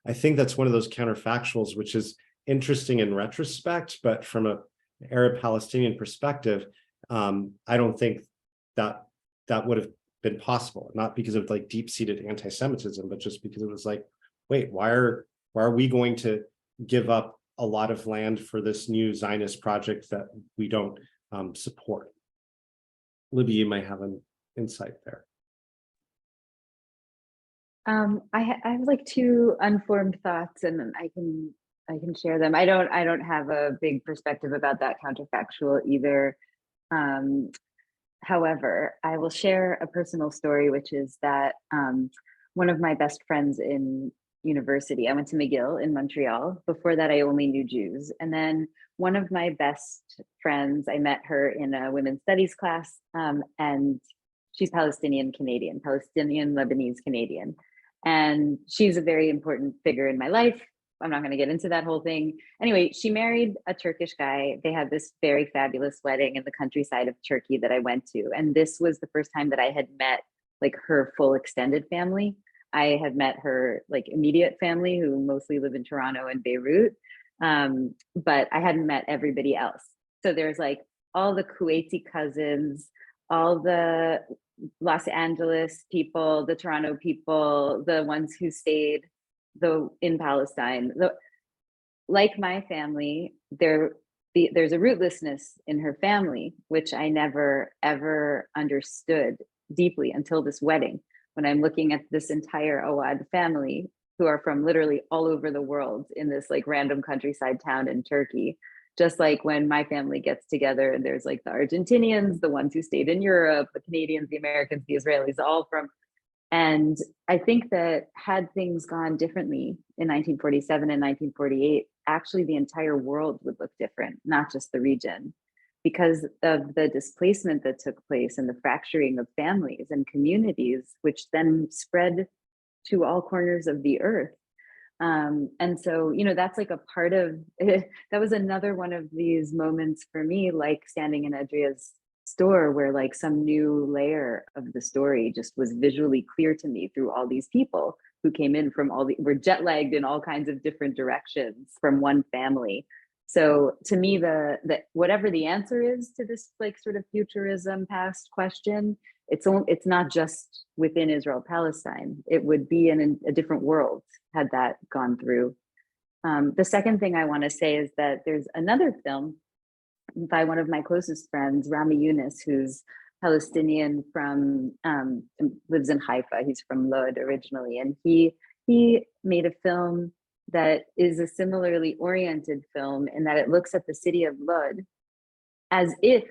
I think that's one of those counterfactuals, which is interesting in retrospect, but from an Arab Palestinian perspective, I don't think that would have been possible, not because of like deep-seated anti-Semitism, but just because it was like, wait, why are we going to give up a lot of land for this new Zionist project that we don't support? Libby, you might have an insight there. I have like two unformed thoughts, and I can share them. I don't have a big perspective about that counterfactual either. However, I will share a personal story, which is that one of my best friends in university, I went to McGill in Montreal. Before that, I only knew Jews. And then one of my best friends, I met her in a women's studies class, and she's Palestinian Canadian, Palestinian Lebanese Canadian. And she's a very important figure in my life. I'm not going to get into that whole thing. Anyway, she married a Turkish guy. They had this very fabulous wedding in the countryside of Turkey that I went to. And this was the first time that I had met like her full extended family. I had met her like immediate family, who mostly live in Toronto and Beirut. But I hadn't met everybody else. So there's like all the Kuwaiti cousins, all the Los Angeles people, the Toronto people, the ones who stayed in Palestine. Like my family, there's a rootlessness in her family, which I never ever understood deeply until this wedding, when I'm looking at this entire Awad family, who are from literally all over the world in this like random countryside town in Turkey. Just like when my family gets together and there's like the Argentinians, the ones who stayed in Europe, the Canadians, the Americans, the Israelis, all from. And I think that had things gone differently in 1947 and 1948, actually the entire world would look different, not just the region, because of the displacement that took place and the fracturing of families and communities, which then spread to all corners of the earth. And so, you know, that's like a part of it. That was another one of these moments for me, like standing in Adrieh's store, where like some new layer of the story just was visually clear to me through all these people who came in from were jet lagged in all kinds of different directions from one family. So to me, the whatever the answer is to this like sort of futurism past question, it's not just within Israel Palestine. It would be in a different world had that gone through. The second thing I want to say is that there's another film by one of my closest friends, Rami Yunus, who's Palestinian from lives in Haifa. He's from Lod originally, and he made a film that is a similarly oriented film in that it looks at the city of Lod as if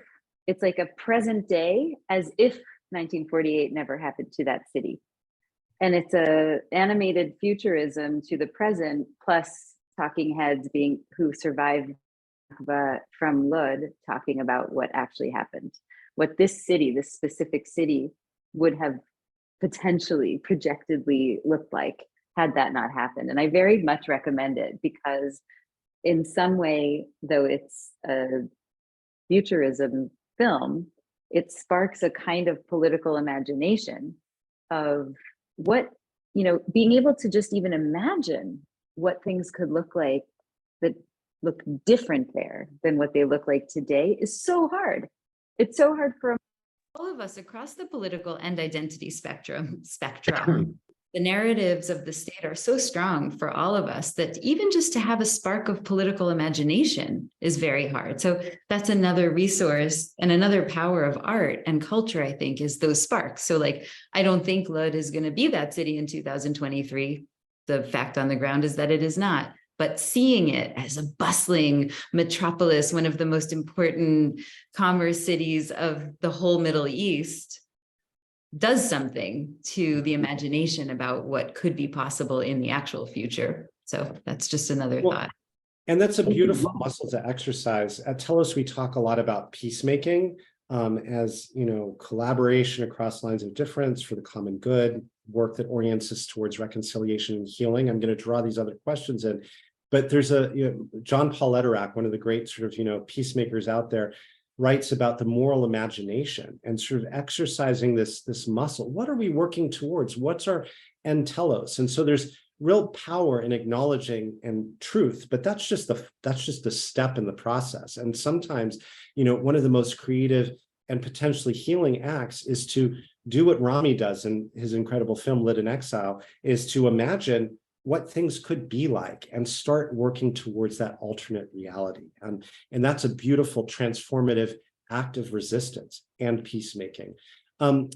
it's like a present day, as if 1948 never happened to that city. And it's a animated futurism to the present, plus talking heads who survived from Lod talking about what actually happened, what this city, this specific city, would have potentially projectedly looked like had that not happened. And I very much recommend it, because in some way, though it's a futurism film, it sparks a kind of political imagination of what, you know, being able to just even imagine what things could look like that look different there than what they look like today is so hard. It's so hard for all of us across the political and identity spectrum. The narratives of the state are so strong for all of us that even just to have a spark of political imagination is very hard. So that's another resource and another power of art and culture, I think, is those sparks. So like, I don't think Lod is going to be that city in 2023. The fact on the ground is that it is not. But seeing it as a bustling metropolis, one of the most important commerce cities of the whole Middle East, does something to the imagination about what could be possible in the actual future. So that's just another thought. And that's a beautiful muscle to exercise. At Telos, we talk a lot about peacemaking as, you know, collaboration across lines of difference for the common good, work that orients us towards reconciliation and healing. I'm going to draw these other questions in, but there's John Paul Lederach, one of the great sort of, peacemakers out there, writes about the moral imagination and sort of exercising this muscle. What are we working towards? What's our end telos? And so there's real power in acknowledging and truth, but that's just a step in the process. And sometimes, one of the most creative and potentially healing acts is to do what Rami does in his incredible film Lit in Exile, is to imagine what things could be like and start working towards that alternate reality. And that's a beautiful transformative active resistance and peacemaking.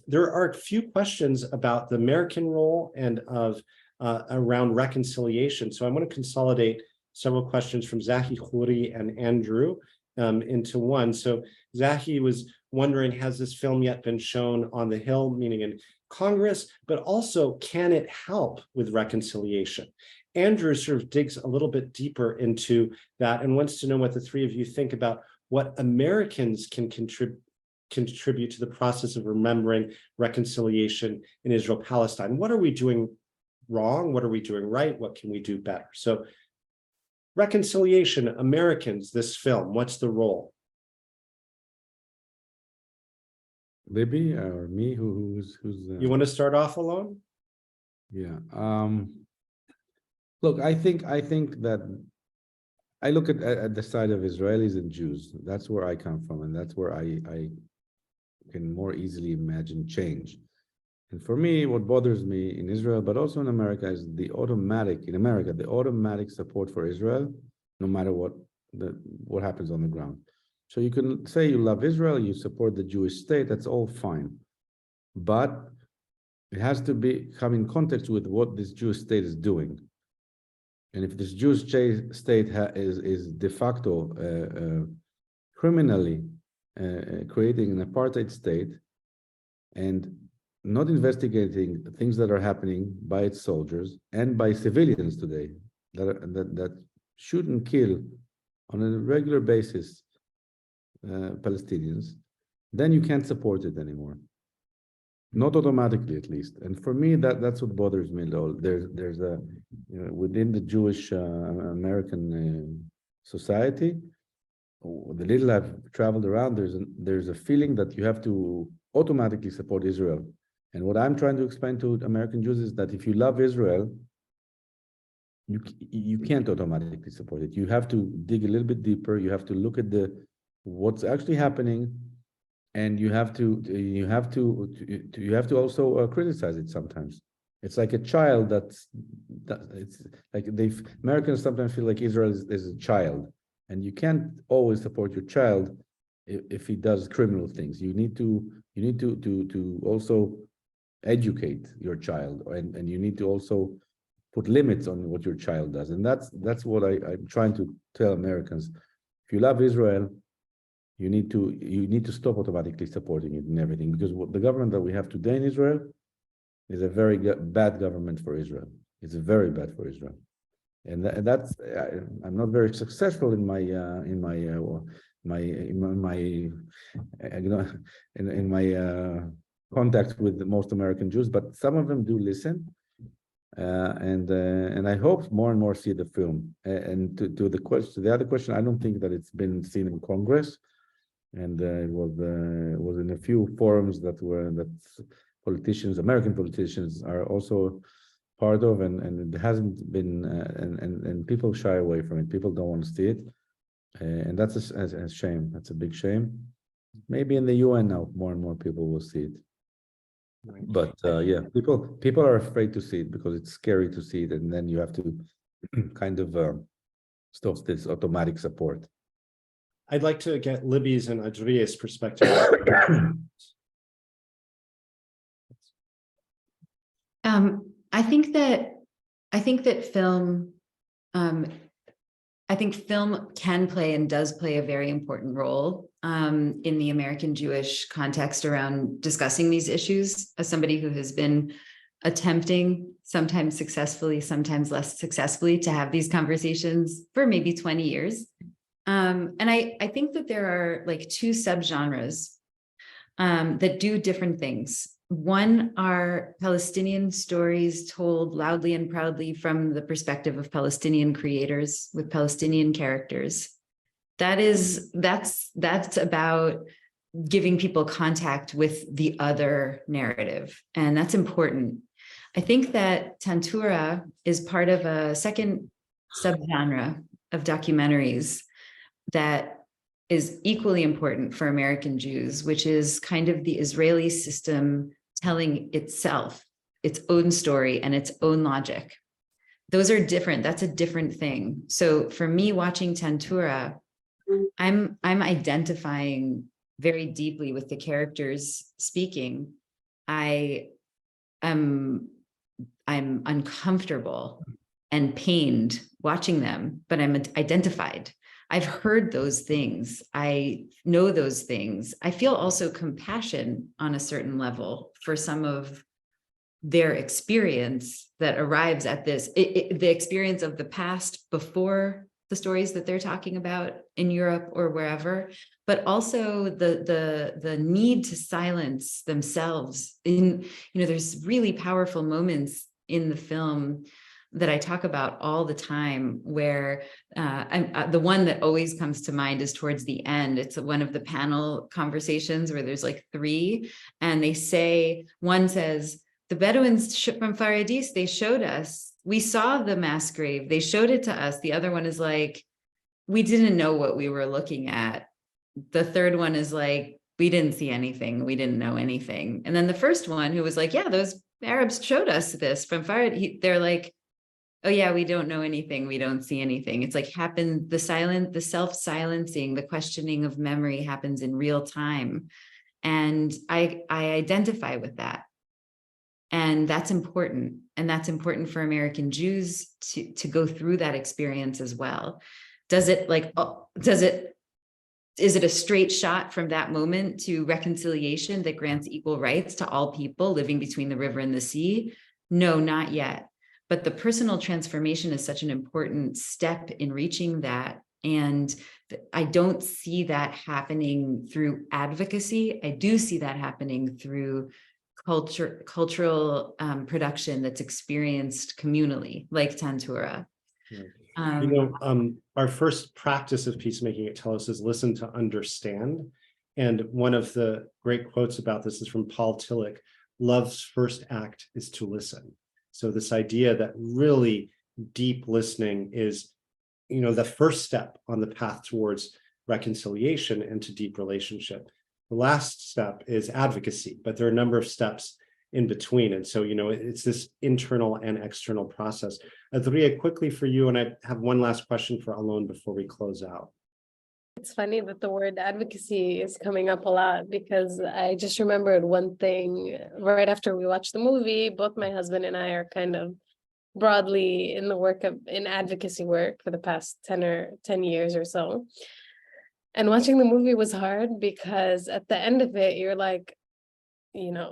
There are a few questions about the American role and of around reconciliation. So I'm going to consolidate several questions from Zahi Khoury and Andrew into one. So Zahi was wondering, has this film yet been shown on the Hill, meaning in Congress, but also can it help with reconciliation? Andrew sort of digs a little bit deeper into that and wants to know what the three of you think about what Americans can contribute to the process of remembering reconciliation in Israel-Palestine. What are we doing wrong? What are we doing right? What can we do better? So reconciliation, Americans, this film, what's the role? Libby or me? Who's You want to start off, Alon? Yeah. Look, I think that I look at the side of Israelis and Jews. That's where I come from, and that's where I can more easily imagine change. And for me, what bothers me in Israel, but also in America, is the automatic support for Israel, no matter what happens on the ground. So you can say you love Israel, you support the Jewish state, that's all fine. But it has to come in context with what this Jewish state is doing. And if this Jewish state is de facto criminally creating an apartheid state and not investigating things that are happening by its soldiers and by civilians today that shoot and kill on a regular basis Palestinians, then you can't support it anymore. Not automatically, at least. And for me, that's what bothers me. There's a within the Jewish American society, the little I've traveled around, there's a feeling that you have to automatically support Israel. And what I'm trying to explain to American Jews is that if you love Israel, you can't automatically support it. You have to dig a little bit deeper. You have to look at what's actually happening, and you have to also criticize it sometimes. It's like a child it's like Americans sometimes feel like Israel is a child, and you can't always support your child if he does criminal things. You need to also educate your child, and you need to also put limits on what your child does. And that's what I'm trying to tell Americans. If you love Israel, you need to stop automatically supporting it and everything, because the government that we have today in Israel is a very bad government for Israel. It's very bad for Israel, and that's I'm not very successful in my contact with most American Jews, but some of them do listen, and I hope more and more see the film. And to the other question, I don't think that it's been seen in Congress, and it was in a few forums that American politicians are also part of, and it hasn't been, and people shy away from it. People don't want to see it, and that's a shame. That's a big shame. Maybe in the UN now, more and more people will see it. But yeah, people are afraid to see it because it's scary to see it, and then you have to kind of stop this automatic support. I'd like to get Libby's and Adrieh's perspective. I think that film can play and does play a very important role in the American Jewish context around discussing these issues. As somebody who has been attempting, sometimes successfully, sometimes less successfully, to have these conversations for maybe 20 years. And I think that there are like two subgenres that do different things. One are Palestinian stories told loudly and proudly from the perspective of Palestinian creators with Palestinian characters. That's about giving people contact with the other narrative, and that's important. I think that Tantura is part of a second subgenre of documentaries that is equally important for American Jews, which is kind of the Israeli system telling itself its own story and its own logic. Those are different. That's a different thing. So for me, watching Tantura, I'm identifying very deeply with the characters speaking, I'm uncomfortable and pained watching them, but I'm identified. I've heard those things. I know those things. I feel also compassion on a certain level for some of their experience that arrives at this, the experience of the past before the stories that they're talking about in Europe or wherever, but also the need to silence themselves. There's really powerful moments in the film that I talk about all the time, where the one that always comes to mind is towards the end. It's one of the panel conversations where there's like three, and one says, the Bedouins from Faradis, they showed us, we saw the mass grave, they showed it to us. The other one is like, we didn't know what we were looking at. The third one is like, we didn't see anything, we didn't know anything. And then the first one, who was like, yeah, those Arabs showed us this from Faradis, they're like, oh yeah, we don't know anything, we don't see anything. It's like the self-silencing, the questioning of memory happens in real time. And I identify with that. And that's important. And that's important for American Jews to go through that experience as well. Is it a straight shot from that moment to reconciliation that grants equal rights to all people living between the river and the sea? No, not yet. But the personal transformation is such an important step in reaching that. And I don't see that happening through advocacy. I do see that happening through cultural production that's experienced communally, like Tantura. Our first practice of peacemaking at Telos is listen to understand. And one of the great quotes about this is from Paul Tillich: love's first act is to listen. So this idea that really deep listening is, the first step on the path towards reconciliation and to deep relationship. The last step is advocacy, but there are a number of steps in between. And so, it's this internal and external process. Adrieh, quickly for you, and I have one last question for Alon before we close out. It's funny that the word advocacy is coming up a lot, because I just remembered one thing right after we watched the movie. Both my husband and I are kind of broadly in the in advocacy work for the past 10 years or so. And watching the movie was hard, because at the end of it, you're like,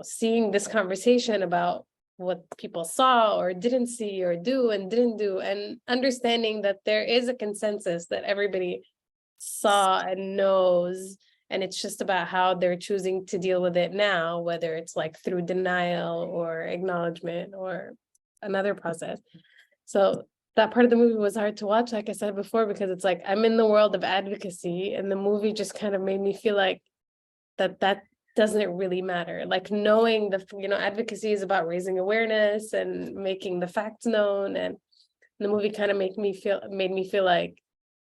seeing this conversation about what people saw or didn't see or do and didn't do, and understanding that there is a consensus that everybody saw and knows, and it's just about how they're choosing to deal with it now, whether it's like through denial or acknowledgement or another process. So that part of the movie was hard to watch, like I said before, because it's like I'm in the world of advocacy, and the movie just kind of made me feel like that doesn't really matter. Like, knowing advocacy is about raising awareness and making the facts known, and the movie kind of made me feel like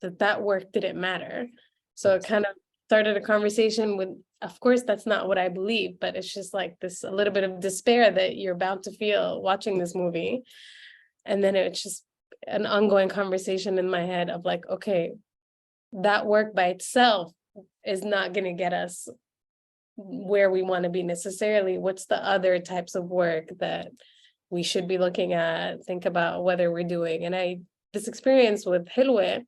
that work didn't matter. So it kind of started a conversation with, of course, that's not what I believe, but it's just like a little bit of despair that you're about to feel watching this movie. And then it's just an ongoing conversation in my head of like, okay, that work by itself is not going to get us where we want to be necessarily. What's the other types of work that we should be looking at, think about whether we're doing? And this experience with Hilweh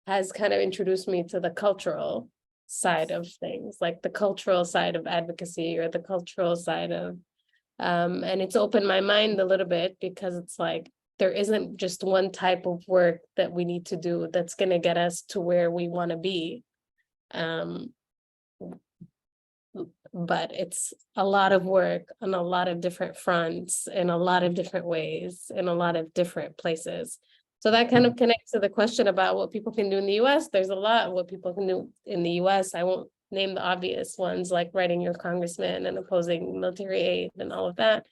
has kind of introduced me to the cultural side of things, like the cultural side of advocacy, or the cultural side of, and it's opened my mind a little bit, because it's like, there isn't just one type of work that we need to do that's going to get us to where we want to be. But it's a lot of work on a lot of different fronts, in a lot of different ways, in a lot of different places. So that kind of connects to the question about what people can do in the US. There's a lot of what people can do in the US. I won't name the obvious ones, like writing your congressman and opposing military aid and all of that.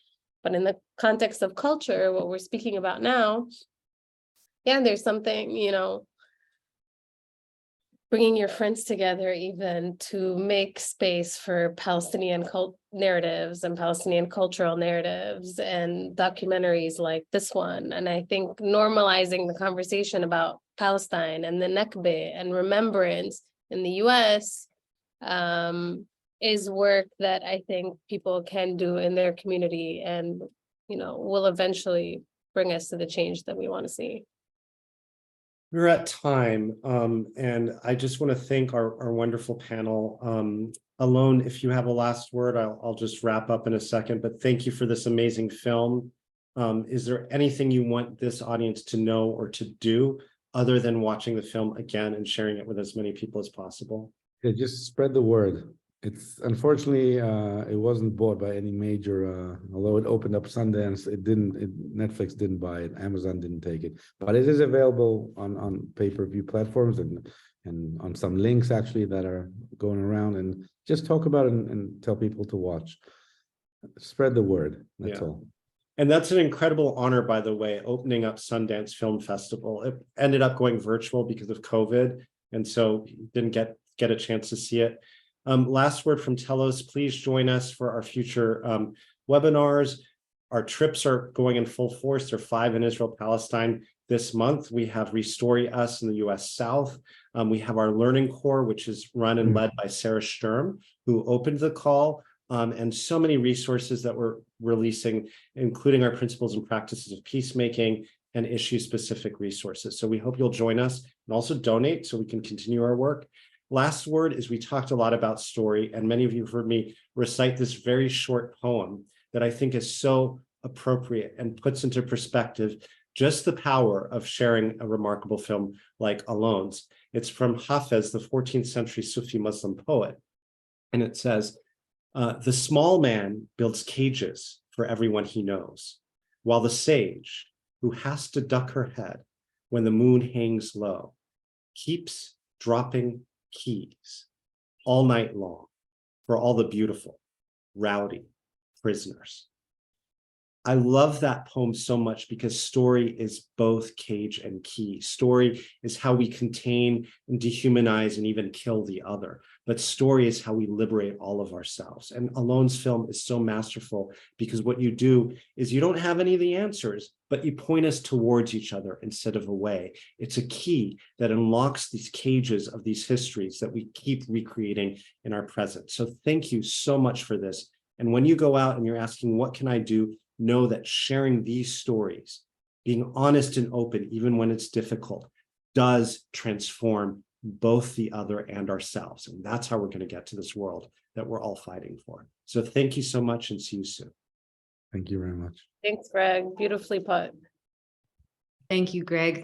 But in the context of culture, what we're speaking about now, yeah, there's something, bringing your friends together even to make space for Palestinian narratives and Palestinian cultural narratives and documentaries like this one. And I think normalizing the conversation about Palestine and the Nakba and remembrance in the US is work that I think people can do in their community and, will eventually bring us to the change that we want to see. We're at time, and I just want to thank our wonderful panel. Alon, if you have a last word, I'll just wrap up in a second, but thank you for this amazing film. Is there anything you want this audience to know or to do other than watching the film again and sharing it with as many people as possible? Yeah, just spread the word. It's unfortunately it wasn't bought by any major, although it opened up Sundance, Netflix didn't buy it, Amazon didn't take it, but it is available on pay-per-view platforms and on some links actually that are going around, and just talk about it and tell people to watch. Spread the word. That's all. And that's an incredible honor, by the way, opening up Sundance Film Festival. It ended up going virtual because of COVID, and so didn't get a chance to see it. Last word from Telos, please join us for our future webinars. Our trips are going in full force. There are 5 in Israel, Palestine this month. We have Restory Us in the US South. We have our Learning Corps, which is run and led by Sarah Sturm, who opened the call, and so many resources that we're releasing, including our principles and practices of peacemaking and issue-specific resources. So we hope you'll join us and also donate so we can continue our work. Last word is we talked a lot about story, and many of you have heard me recite this very short poem that I think is so appropriate and puts into perspective just the power of sharing a remarkable film like Alon's. It's from Hafez, the 14th century Sufi Muslim poet. And it says, the small man builds cages for everyone he knows, while the sage, who has to duck her head when the moon hangs low, keeps dropping keys all night long for all the beautiful, rowdy prisoners. I love that poem so much because story is both cage and key. Story is how we contain and dehumanize and even kill the other. But story is how we liberate all of ourselves. And Alon's film is so masterful because what you do is you don't have any of the answers, but you point us towards each other instead of away. It's a key that unlocks these cages of these histories that we keep recreating in our present. So thank you so much for this. And when you go out and you're asking, what can I do? Know that sharing these stories, being honest and open, even when it's difficult, does transform both the other and ourselves. And that's how we're going to get to this world that we're all fighting for. So thank you so much and see you soon. Thank you very much. Thanks, Greg. Beautifully put. Thank you, Greg.